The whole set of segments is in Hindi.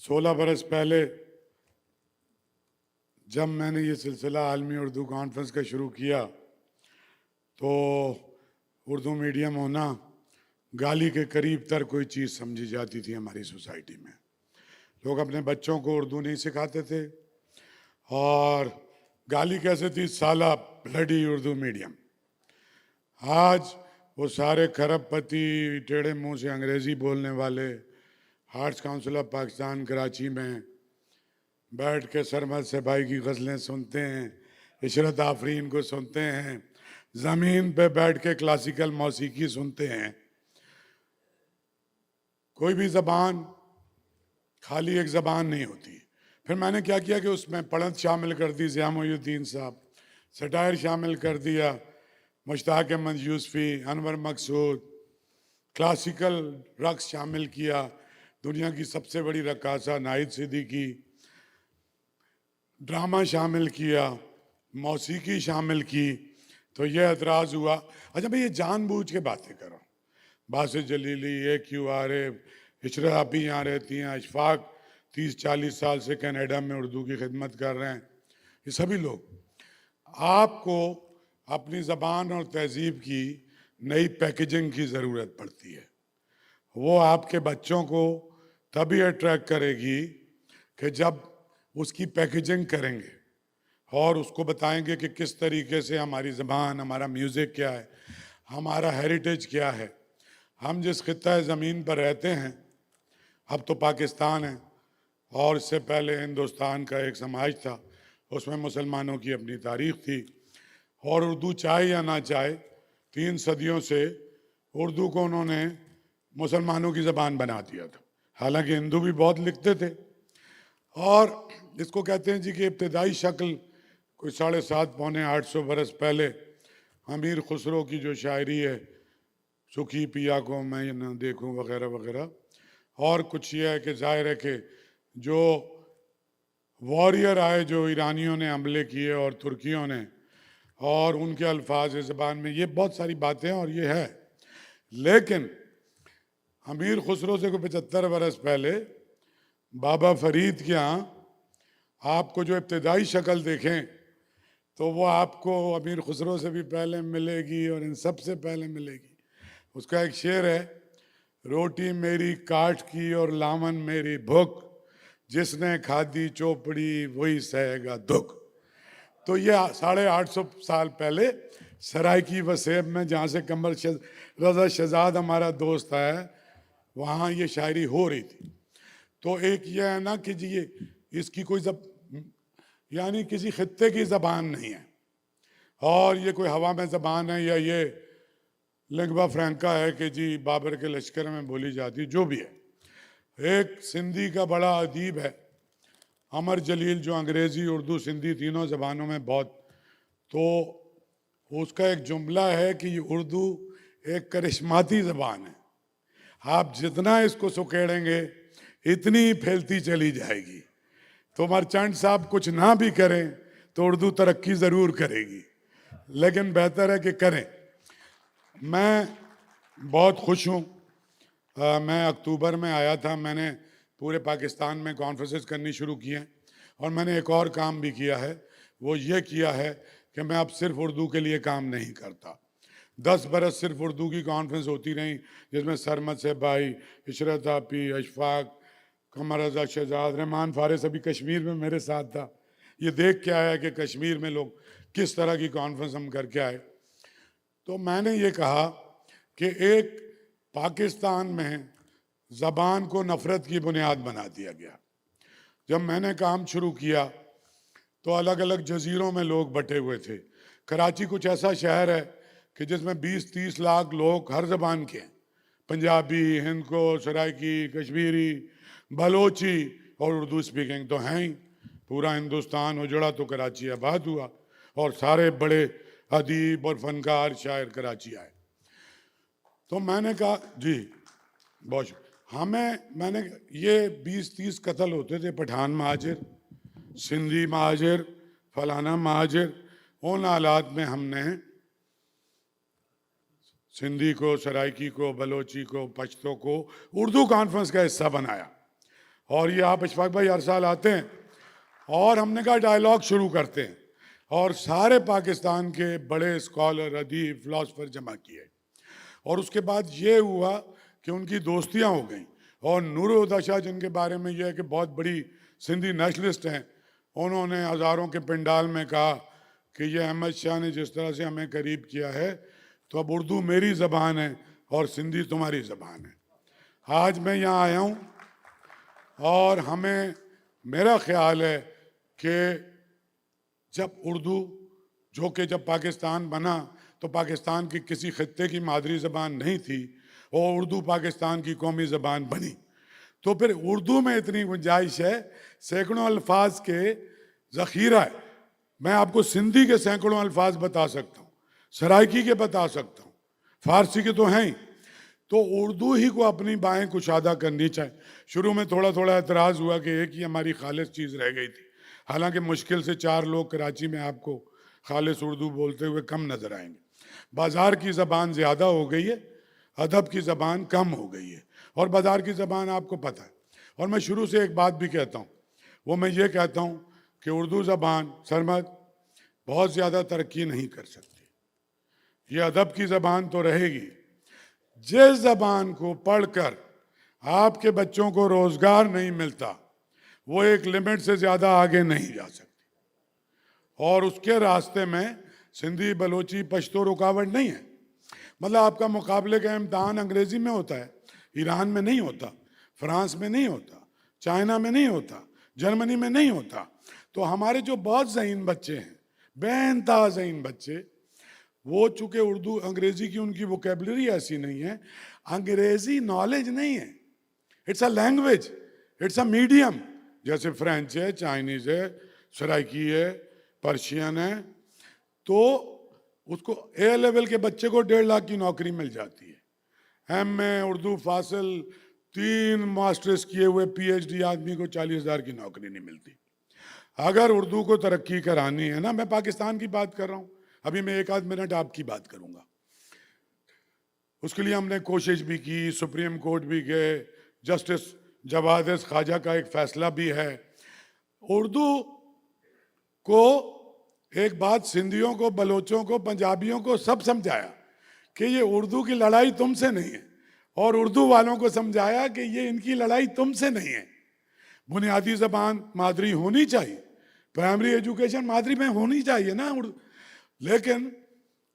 16 बरस पहले जब मैंने ये सिलसिला आलमी उर्दू कॉन्फ्रेंस का शुरू किया तो उर्दू मीडियम होना गाली के करीब तर कोई चीज़ समझी जाती थी हमारी सोसाइटी में। लोग अपने बच्चों को उर्दू नहीं सिखाते थे और गाली कैसे थी, साला ब्लडी उर्दू मीडियम। आज वो सारे खरबपति टेढ़े मुंह से अंग्रेज़ी बोलने वाले arts Council of Pakistan Karachi में बैठ के सरमद से भाई की गज़लें सुनते हैं, इशरत आफरीन को सुनते हैं, ज़मीन पे बैठ के क्लासिकल मौसीकी सुनते हैं। कोई भी ज़बान खाली एक ज़बान नहीं होती। फिर मैंने क्या किया कि उसमें पढ़त शामिल कर दी, ज़िया मोइनुद्दीन साहब, सटायर शामिल कर दिया, मुश्ताक अहमद यूसुफी, अनवर मकसूद, क्लासिकल रक्स शामिल किया, दुनिया की सबसे बड़ी रक्कासा नाहिद सिद्दीकी, ड्रामा शामिल किया, मौसीकी शामिल की। तो ये एतराज़ हुआ, अच्छा भाई ये जानबूझ के बातें करो। बासित जलीली, AQRA, इशरत आप ही यहाँ रहती हैं, अशफाक 30-40 साल से कनाडा में उर्दू की खिदमत कर रहे हैं। ये सभी लोग, आपको अपनी ज़बान और तहज़ीब की नई पैकेजिंग की ज़रूरत पड़ती है। वो आपके बच्चों को तभी अट्रैक्ट करेगी कि जब उसकी पैकेजिंग करेंगे और उसको बताएंगे कि किस तरीके से हमारी ज़बान, हमारा म्यूज़िक क्या है, हमारा हेरिटेज क्या है। हम जिस खित्ता ज़मीन पर रहते हैं, अब तो पाकिस्तान है और इससे पहले हिंदुस्तान का एक समाज था, उसमें मुसलमानों की अपनी तारीख़ थी और उर्दू चाहे या ना चाहे 3 सदियों से उर्दू को उन्होंने मुसलमानों की ज़बान बना दिया था। हालांकि हिंदू भी बहुत लिखते थे और इसको कहते हैं जी कि इब्तदाई शक्ल कोई 750-800 बरस पहले अमीर खुसरो की जो शायरी है, सुखी पिया को मैं न देखूं वगैरह वगैरह, और कुछ ये है कि जाहिर है कि जो वॉरियर आए, जो ईरानियों ने हमले किए और तुर्कियों ने, और उनके अल्फाज ज़बान में, ये बहुत सारी बातें हैं और ये है। लेकिन अमीर खुसरो से कोई 75 बरस पहले बाबा फरीद के यहाँ आपको जो इब्तदाई शक्ल देखें तो वो आपको अमीर खुसरो से भी पहले मिलेगी और इन सब से पहले मिलेगी। उसका एक शेर है, रोटी मेरी काठ की और लावन मेरी भूख, जिसने खादी चोपड़ी वही सहेगा दुख। तो ये 850 साल पहले सराइकी वसेब में, जहाँ से कमर रज़ा शहजाद हमारा दोस्त है, वहाँ ये शायरी हो रही थी। तो एक ये है ना कि जी ये इसकी कोई यानी किसी खित्ते की ज़बान नहीं है और ये कोई हवा में ज़बान है या ये लिंगवा फ्रैंका है कि जी बाबर के लश्कर में बोली जाती, जो भी है। एक सिंधी का बड़ा अदीब है अमर जलील, जो अंग्रेज़ी, उर्दू, सिंधी तीनों ज़बानों में बहुत, तो उसका एक जुमला है कि ये उर्दू एक करिश्माती ज़बान है, आप जितना इसको सुकेड़ेंगे इतनी फैलती चली जाएगी। तो मर्चेंट साहब कुछ ना भी करें तो उर्दू तरक्की ज़रूर करेगी, लेकिन बेहतर है कि करें। मैं बहुत खुश हूँ, मैं अक्टूबर में आया था, मैंने पूरे पाकिस्तान में कॉन्फ्रेंसेस करनी शुरू की हैं और मैंने एक और काम भी किया है, वो ये किया है कि मैं अब सिर्फ उर्दू के लिए काम नहीं करता। 10 बरस सिर्फ उर्दू की कॉन्फ्रेंस होती रही, जिसमें सरमद से भाई, इशरत आपी, अशफाक, कमर रज़ा शहजाद, रहमान फारिस अभी कश्मीर में मेरे साथ था। ये देख के आया कि कश्मीर में लोग किस तरह की कॉन्फ्रेंस हम करके आए। तो मैंने ये कहा कि एक पाकिस्तान में ज़बान को नफ़रत की बुनियाद बना दिया गया। जब मैंने काम शुरू किया तो अलग अलग जजीरों में लोग बटे हुए थे। कराची कुछ ऐसा शहर है कि जिसमें 20-30 लाख लोग हर ज़बान के हैं, पंजाबी, हिंदको, सराइकी, कश्मीरी, बलोची और उर्दू स्पीकिंग तो हैं ही। पूरा हिंदुस्तान उजड़ा तो कराची आबाद हुआ और सारे बड़े अदीब और फनकार शायर कराची आए। तो मैंने कहा जी बहुत, मैंने ये 20-30 कत्ल होते थे, पठान महाजिर, सिंधी महाजिर, फलाना महाजिर, उन हालात में हमने सिंधी को, सराइकी को, बलोची को, पश्तो को उर्दू कॉन्फ्रेंस का हिस्सा बनाया और ये आप इशफाक भाई हर साल आते हैं और हमने कहा डायलॉग शुरू करते हैं, और सारे पाकिस्तान के बड़े स्कॉलर, अदीब, फिलोसफर जमा किए, और उसके बाद ये हुआ कि उनकी दोस्तियां हो गई। और नूर उदा शाह, जिनके बारे में यह है कि बहुत बड़ी सिंधी नेशनलिस्ट हैं, उन्होंने हज़ारों के पंडाल में कहा कि ये अहमद शाह ने जिस तरह से हमें करीब किया है, तो अब उर्दू मेरी ज़बान है और सिंधी तुम्हारी ज़बान है। आज मैं यहाँ आया हूँ और हमें, मेरा ख्याल है कि जब उर्दू, जो कि जब पाकिस्तान बना तो पाकिस्तान की किसी खत्ते की मादरी ज़बान नहीं थी, और उर्दू पाकिस्तान की कौमी ज़बान बनी, तो फिर उर्दू में इतनी गुंजाइश है, सैकड़ों अल्फाज के ज़ख़ीरा है। मैं आपको सिंधी के सैकड़ों अल्फाज बता सकता हूँ, सराइकी के बता सकता हूँ, फारसी के तो हैं ही। तो उर्दू ही को अपनी बाहें कुशादा करनी चाहिए। शुरू में थोड़ा थोड़ा एतराज़ हुआ कि एक ही हमारी खालिस चीज़ रह गई थी, हालांकि मुश्किल से 4 लोग कराची में आपको खालिस उर्दू बोलते हुए कम नज़र आएंगे। बाज़ार की ज़बान ज़्यादा हो गई है, अदब की ज़बान कम हो गई है, और बाज़ार की ज़बान आपको पता है। और मैं शुरू से एक बात भी कहता हूँ, वो मैं ये कहता हूँ कि उर्दू ज़बान सरमद बहुत ज़्यादा तरक्की नहीं कर सकती, ये अदब की ज़बान तो रहेगी। जिस ज़बान को पढ़कर आपके बच्चों को रोज़गार नहीं मिलता, वो एक लिमिट से ज़्यादा आगे नहीं जा सकती, और उसके रास्ते में सिंधी, बलोची, पश्तो रुकावट नहीं है। मतलब आपका मुकाबले का इम्तहान अंग्रेज़ी में होता है, ईरान में नहीं होता, फ्रांस में नहीं होता, चाइना में नहीं होता, जर्मनी में नहीं होता। तो हमारे जो बहुत ज़हीन बच्चे हैं, बेइंतहा ज़हीन बच्चे, वो चूँकि उर्दू, अंग्रेज़ी की उनकी वोकेबलरी ऐसी नहीं है, अंग्रेज़ी नॉलेज नहीं है, it's a language, it's a medium. जैसे फ्रेंच है, चाइनीज़ है, सराइकी है, पर्शियन है, तो उसको ए लेवल के बच्चे को 1.5 लाख की नौकरी मिल जाती है। एमए उर्दू फासिल 3 मास्टर्स किए हुए पीएचडी आदमी को 40,000 की नौकरी नहीं मिलती। अगर उर्दू को तरक्की करानी है ना, मैं पाकिस्तान की बात कर रहा हूँ, अभी मैं 1 आध मिनट आपकी बात करूँगा। उसके लिए हमने कोशिश भी की, सुप्रीम कोर्ट भी गए, जस्टिस जवाद ख्वाजा का एक फैसला भी है। उर्दू को एक बात सिंधियों को, बलोचों को, पंजाबियों को सब समझाया कि ये उर्दू की लड़ाई तुमसे नहीं है, और उर्दू वालों को समझाया कि ये इनकी लड़ाई तुमसे नहीं है। बुनियादी ज़बान मादरी होनी चाहिए, प्राइमरी एजुकेशन मादरी में होनी चाहिए ना उर्दू। लेकिन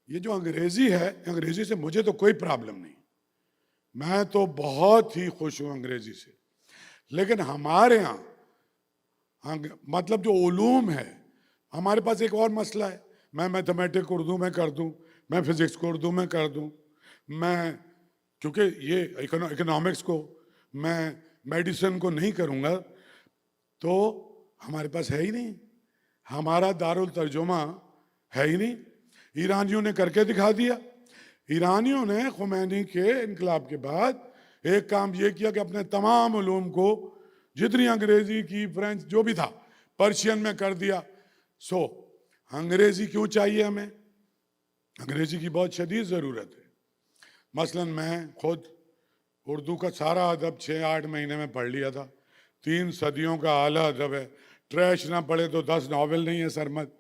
ये जो अंग्रेज़ी है, अंग्रेज़ी से मुझे तो कोई प्रॉब्लम नहीं, मैं तो बहुत ही खुश हूँ अंग्रेज़ी से। लेकिन हमारे यहाँ मतलब जो उलूम है, हमारे पास एक और मसला है, मैं मैथमेटिक्स उर्दू में कर दूं, मैं फिज़िक्स को उर्दू में कर दूं, मैं क्योंकि ये इकोनॉमिक्स को, मैं मेडिसिन को नहीं करूँगा, तो हमारे पास है ही नहीं, हमारा दारुल तर्जुमा है ही नहीं। ईरानियों ने करके दिखा दिया। ईरानियों ने खुमैनी के इनकलाब के बाद एक काम ये किया कि अपने तमाम उलूम को, जितनी अंग्रेज़ी की, फ्रेंच, जो भी था, पर्शियन में कर दिया। सो अंग्रेज़ी क्यों चाहिए हमें? अंग्रेज़ी की बहुत शदीद ज़रूरत है। मसलन मैं खुद उर्दू का सारा अदब 6-8 महीने में पढ़ लिया था, 3 सदियों का आला अदब है। ट्रैश ना पढ़े तो 10 नावल नहीं है सरमद,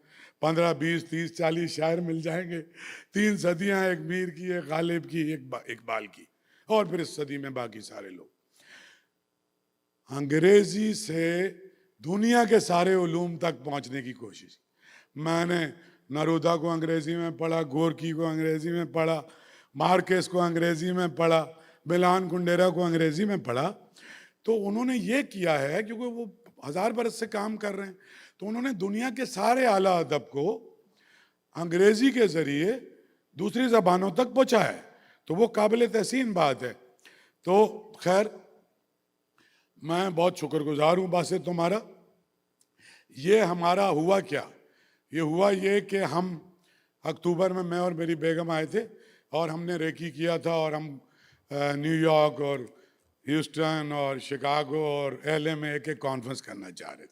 15, 20, 30, 40 शायर मिल जाएंगे। 3 सदियाँ, एक मीर की, एक गालिब की, एक इकबाल की, और फिर इस सदी में बाकी सारे लोग। अंग्रेज़ी से दुनिया के सारे उलूम तक पहुंचने की कोशिश। मैंने नरूदा को अंग्रेज़ी में पढ़ा, गोरकी को अंग्रेज़ी में पढ़ा, मार्केस को अंग्रेज़ी में पढ़ा, मिलान कुंडेरा को अंग्रेज़ी में पढ़ा। तो उन्होंने ये किया है, क्योंकि वो 1000 बरस से काम कर रहे हैं, तो उन्होंने दुनिया के सारे आला अदब को अंग्रेज़ी के ज़रिए दूसरी ज़बानों तक पहुँचाया है। तो वो काबिल तहसीन बात है। तो खैर, मैं बहुत शुक्रगुजार हूँ बासित तुम्हारा। ये हमारा हुआ क्या? ये हुआ ये कि हम अक्टूबर में, मैं और मेरी बेगम आए थे, और हमने रेकी किया था, और हम न्यूयॉर्क और ह्यूस्टन और शिकागो और LA में एक कॉन्फ्रेंस करना चाह रहे थे,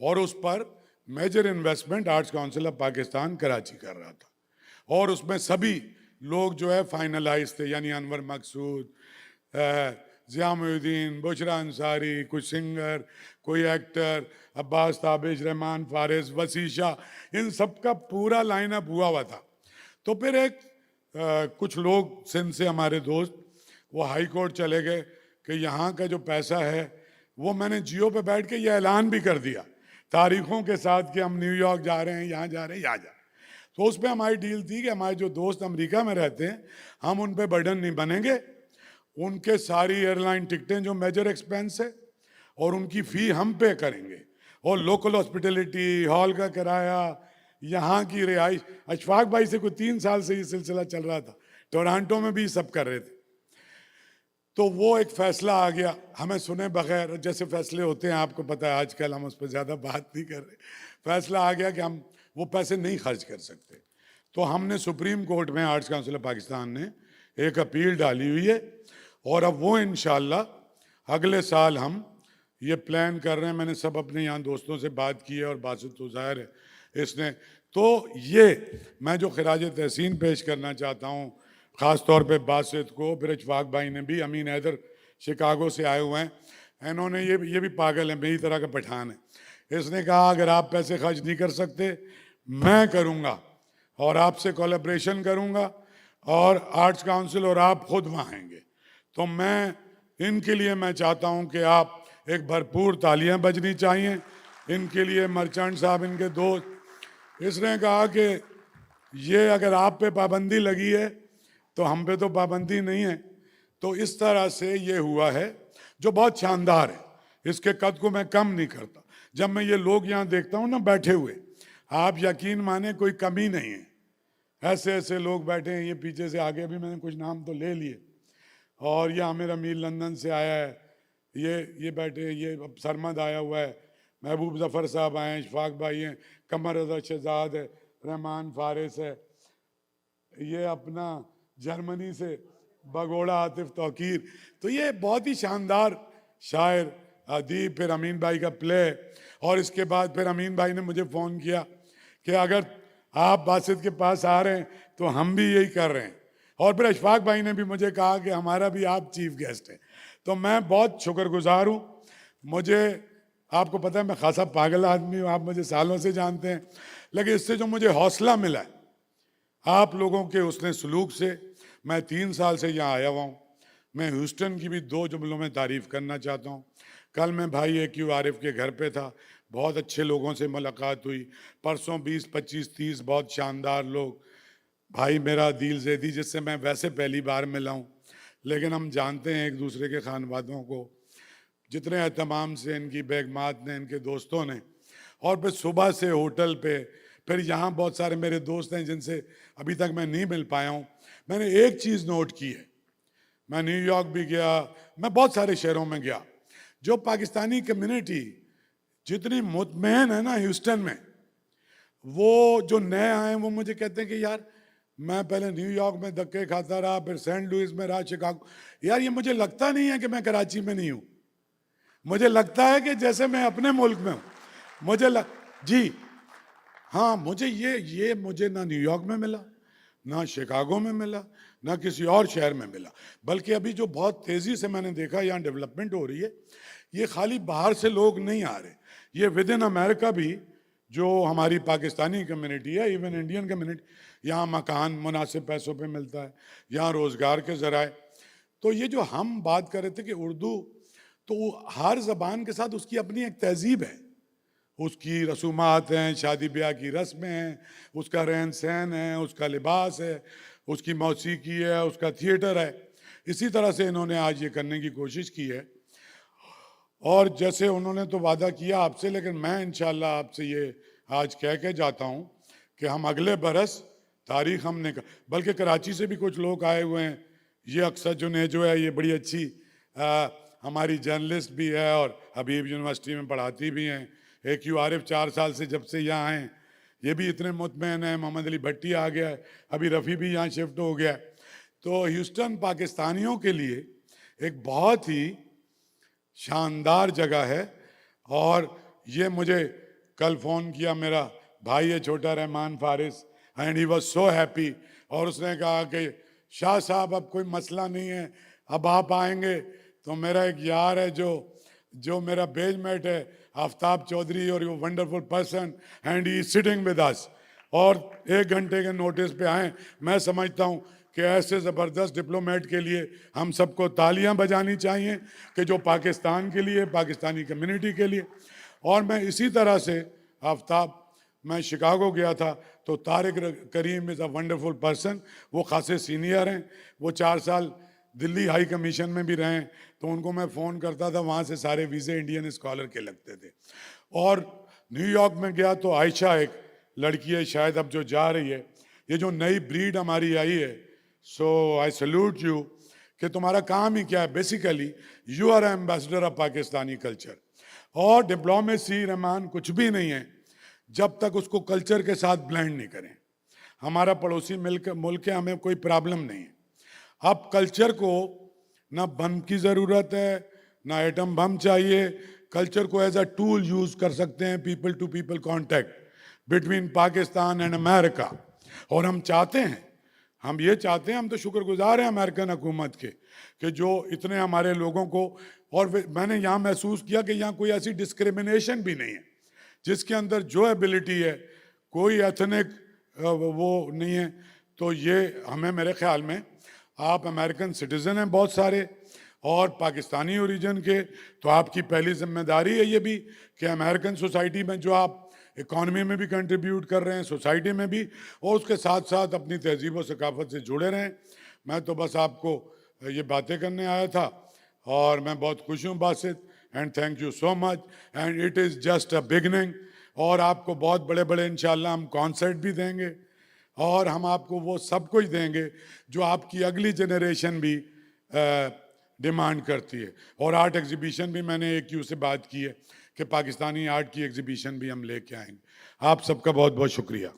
और उस पर major investment Arts Council of Pakistan Karachi कर रहा था, और उसमें सभी लोग जो है फाइनलाइज थे, यानी अनवर मकसूद, ज़िया मोहिउद्दीन, बुशरा अंसारी, कुछ सिंगर, कोई एक्टर, अब्बास ताबिश, रहमान फारिस, वसी शाह, इन सब का पूरा लाइनअप हुआ था। तो फिर कुछ लोग सिंध से हमारे दोस्त वो हाई कोर्ट चले गए कि यहाँ का जो पैसा है वो मैंने जियो पे बैठ के ये ऐलान भी कर दिया तारीखों के साथ कि हम न्यूयॉर्क जा रहे हैं, यहाँ जा रहे हैं, यहाँ जा रहे हैं। तो उस पर हमारी डील थी कि हमारे जो दोस्त अमेरिका में रहते हैं हम उन पे बर्डन नहीं बनेंगे, उनके सारी एयरलाइन टिकटें जो मेजर एक्सपेंस है और उनकी फ़ी हम पे करेंगे, और लोकल हॉस्पिटलिटी, हॉल का किराया, यहाँ की रिहाइश। अशफाक भाई से कोई 3 साल से ये सिलसिला चल रहा था, टोरंटो में भी सब कर रहे थे। तो वो एक फैसला आ गया हमें सुने बगैर, जैसे फैसले होते हैं आपको पता है आजकल हम उस पर ज़्यादा बात नहीं कर रहे। फैसला आ गया कि हम वो पैसे नहीं खर्च कर सकते। तो हमने सुप्रीम कोर्ट में, आर्ट्स काउंसिल ऑफ पाकिस्तान ने एक अपील डाली हुई है और अब वो इंशाल्लाह अगले साल हम ये प्लान कर रहे हैं। मैंने सब अपने यहाँ दोस्तों से बात की है और बासत तो ज़ाहिर है इसने। तो ये मैं जो खराज तहसीन पेश करना चाहता हूँ ख़ास तौर पे बासित को, फिर अशफाक भाई ने भी, अमीन हैदर शिकागो से आए हुए हैं, इन्होंने ये भी पागल है, मेरी तरह का पठान है। इसने कहा अगर आप पैसे खर्च नहीं कर सकते मैं करूँगा और आपसे कोलैबोरेशन करूँगा और आर्ट्स काउंसिल और आप खुद वहाँ आएंगे। तो मैं इनके लिए मैं चाहता हूँ कि आप एक भरपूर तालियां बजनी चाहिए इनके लिए। मर्चेंट साहब इनके दोस्त, इसने कहा कि ये अगर आप पे पाबंदी लगी है तो हम पे तो पाबंदी नहीं है। तो इस तरह से ये हुआ है जो बहुत शानदार है, इसके कद को मैं कम नहीं करता। जब मैं ये लोग यहाँ देखता हूँ ना बैठे हुए, आप यकीन माने कोई कमी नहीं है, ऐसे ऐसे लोग बैठे हैं। ये पीछे से आगे भी मैंने कुछ नाम तो ले लिए, और ये आमिर अमीर लंदन से आया है, ये बैठे, ये सरमद आया हुआ है, महबूब जफ़र साहब आए हैं, इशफाक भाई हैं, कमर रज़ा शहजाद है, रहमान फारिस है, ये अपना जर्मनी से बगोड़ा आतिफ तौकीर। तो ये बहुत ही शानदार शायर अदीब। फिर अमीन भाई का प्ले, और इसके बाद फिर अमीन भाई ने मुझे फ़ोन किया कि अगर आप बासित के पास आ रहे हैं तो हम भी यही कर रहे हैं। और फिर अशफाक भाई ने भी मुझे कहा कि हमारा भी आप चीफ गेस्ट हैं। तो मैं बहुत शुक्रगुजार हूँ। मुझे, आपको पता है मैं खासा पागल आदमी हूँ, आप मुझे सालों से जानते हैं, लेकिन इससे जो मुझे हौसला मिला है आप लोगों के उसने सलूक से, मैं 3 साल से यहाँ आया हुआ हूँ। मैं ह्यूस्टन की भी 2 जुमलों में तारीफ़ करना चाहता हूँ। कल मैं भाई AQ आरिफ के घर पे था, बहुत अच्छे लोगों से मुलाकात हुई। परसों 20, 25, 30 बहुत शानदार लोग। भाई मेरा दिल जैदी जिससे मैं वैसे पहली बार मिला हूँ, लेकिन हम जानते हैं एक दूसरे के खानवादों को, जितने एहतमाम से इनकी बेगमात ने, इनके दोस्तों ने। और फिर सुबह से होटल पे, फिर यहाँ बहुत सारे मेरे दोस्त हैं जिनसे अभी तक मैं नहीं मिल पाया हूँ। मैंने एक चीज़ नोट की है, मैं न्यूयॉर्क भी गया, मैं बहुत सारे शहरों में गया, जो पाकिस्तानी कम्युनिटी जितनी मुतमईन है ना ह्यूस्टन में, वो जो नए आए हैं वो मुझे कहते हैं कि यार मैं पहले न्यूयॉर्क में धक्के खाता रहा, फिर सेंट लुइस में रहा, शिकागो, यार ये मुझे लगता नहीं है कि मैं कराची में नहीं हूँ, मुझे लगता है कि जैसे मैं अपने मुल्क में हूँ। जी हाँ, मुझे मुझे ना न्यूयॉर्क में मिला, ना शिकागो में मिला, ना किसी और शहर में मिला। बल्कि अभी जो बहुत तेज़ी से मैंने देखा यहाँ डेवलपमेंट हो रही है, ये खाली बाहर से लोग नहीं आ रहे, ये विद इन अमेरिका भी जो हमारी पाकिस्तानी कम्युनिटी है, इवन इंडियन कम्युनिटी, यहाँ मकान मुनासिब पैसों पे मिलता है, यहाँ रोज़गार के ज़राए। तो ये जो हम बात कर रहे थे कि उर्दू, तो हर ज़बान के साथ उसकी अपनी एक तहजीब है, उसकी रसूमात हैं, शादी ब्याह की रस्में हैं, उसका रहन सहन है, उसका लिबास है, उसकी मौसीकी है, उसका थिएटर है। इसी तरह से इन्होंने आज ये करने की कोशिश की है, और जैसे उन्होंने तो वादा किया आपसे, लेकिन मैं इंशाल्लाह आपसे ये आज कह के जाता हूँ कि हम अगले बरस तारीख हमने बल्कि कराची से भी कुछ लोग आए हुए हैं। ये अक्सर जुनेद जो है, ये बड़ी अच्छी हमारी जर्नलिस्ट भी है और हबीब यूनिवर्सिटी में पढ़ाती भी हैं। AQ आरिफ 4 साल से जब से यहाँ आए, ये भी इतने मुतमईन हैं। मोहम्मद अली भट्टी आ गया है, अभी रफ़ी भी यहाँ शिफ्ट हो गया है। तो ह्यूस्टन पाकिस्तानियों के लिए एक बहुत ही शानदार जगह है। और ये मुझे कल फ़ोन किया मेरा भाई है छोटा Rahman Faris, and he was so happy, और उसने कहा कि शाह साहब अब कोई मसला नहीं है, अब आप आएंगे तो मेरा एक यार है जो जो मेरा बेजमेट है आफ्ताब चौधरी, और you wonderful person and he sitting with us, और 1 घंटे के नोटिस पे आए। मैं समझता हूँ कि ऐसे ज़बरदस्त डिप्लोमेट के लिए हम सबको तालियां बजानी चाहिए कि जो पाकिस्तान के लिए, पाकिस्तानी कम्युनिटी के लिए। और मैं इसी तरह से आफ्ताब, मैं शिकागो गया था तो तारिक करीम इज़ अ वंडरफुल पर्सन, वो खासे सीनियर हैं, वो 4 साल दिल्ली हाई कमीशन में भी रहे हैं, तो उनको मैं फ़ोन करता था, वहाँ से सारे वीज़े इंडियन स्कॉलर के लगते थे। और न्यूयॉर्क में गया तो आयशा एक लड़की है, शायद अब जो जा रही है, ये जो नई ब्रीड हमारी आई है, सो आई सल्यूट यू कि तुम्हारा काम ही क्या है, basically you are ambassador of Pakistani culture. और डिप्लोमेसी रहमान कुछ भी नहीं है जब तक उसको कल्चर के साथ ब्लेंड नहीं करें। हमारा पड़ोसी मुल्क है, हमें कोई प्रॉब्लम नहीं है। अब कल्चर को ना बम की ज़रूरत है, ना एटम बम चाहिए, कल्चर को एज अ टूल यूज़ कर सकते हैं, people to people contact between Pakistan and America. और हम चाहते हैं, हम ये चाहते हैं, हम तो शुक्रगुजार हैं अमेरिकन हुकूमत के कि जो इतने हमारे लोगों को, और मैंने यहाँ महसूस किया कि यहाँ कोई ऐसी डिस्क्रिमिनेशन भी नहीं है, जिसके अंदर जो एबिलिटी है, कोई एथनिक वो नहीं है। तो ये हमें, मेरे ख्याल में, आप अमेरिकन सिटीज़न हैं बहुत सारे और पाकिस्तानी ओरिजिन के, तो आपकी पहली जिम्मेदारी है ये भी कि अमेरिकन सोसाइटी में जो आप इकॉनमी में भी कंट्रीब्यूट कर रहे हैं, सोसाइटी में भी, और उसके साथ साथ अपनी तहजीब और सकाफत से जुड़े रहें। मैं तो बस आपको ये बातें करने आया था और मैं बहुत खुश हूँ Basit, and thank you so much, and it is just a beginning. और आपको बहुत बड़े बड़े इंशाल्लाह हम कॉन्सर्ट भी देंगे और हम आपको वो सब कुछ देंगे जो आपकी अगली जनरेशन भी डिमांड करती है। और आर्ट एग्जीबिशन भी मैंने AQ से बात की है कि पाकिस्तानी आर्ट की एग्जीबिशन भी हम लेके आएंगे। आप सबका बहुत बहुत शुक्रिया।